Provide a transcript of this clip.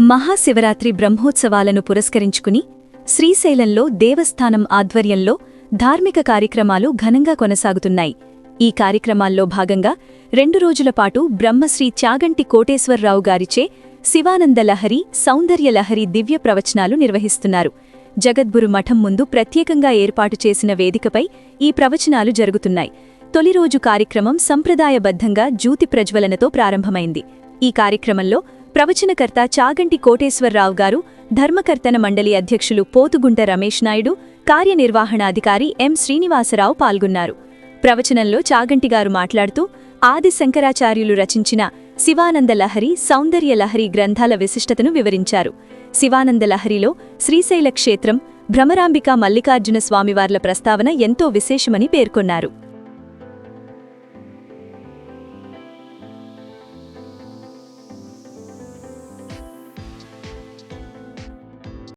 మహాశివరాత్రి బ్రహ్మోత్సవాలను పురస్కరించుకుని శ్రీశైలంలో దేవస్థానం ఆధ్వర్యంలో ధార్మిక కార్యక్రమాలు ఘనంగా కొనసాగుతున్నాయి. ఈ కార్యక్రమాల్లో భాగంగా 2 రోజుల పాటు బ్రహ్మశ్రీ చాగంటి కోటేశ్వరరావు గారిచే శివానంద లహరి, సౌందర్య లహరి దివ్య ప్రవచనాలు నిర్వహిస్తున్నారు. జగద్గురు మఠం ముందు ప్రత్యేకంగా ఏర్పాటు చేసిన వేదికపై ఈ ప్రవచనాలు జరుగుతున్నాయి. తొలి రోజు కార్యక్రమం సంప్రదాయబద్ధంగా జ్యోతి ప్రజ్వలనతో ప్రారంభమైంది. ఈ కార్యక్రమంలో ప్రవచనకర్త చాగంటి కోటేశ్వరరావు గారు, ధర్మకర్తన మండలి అధ్యక్షులు పోతుగుంట రమేష్ నాయుడు, కార్యనిర్వహణాధికారి ఎం శ్రీనివాసరావు పాల్గొన్నారు. ప్రవచనంలో చాగంటిగారు మాట్లాడుతూ ఆది శంకరాచార్యులు రచించిన శివానంద లహరి, సౌందర్య లహరి గ్రంథాల విశిష్టతను వివరించారు. శివానంద లహరిలో శ్రీశైల క్షేత్రం, భ్రమరాంబిక మల్లికార్జున స్వామివార్ల ప్రస్తావన ఎంతో విశేషమని పేర్కొన్నారు.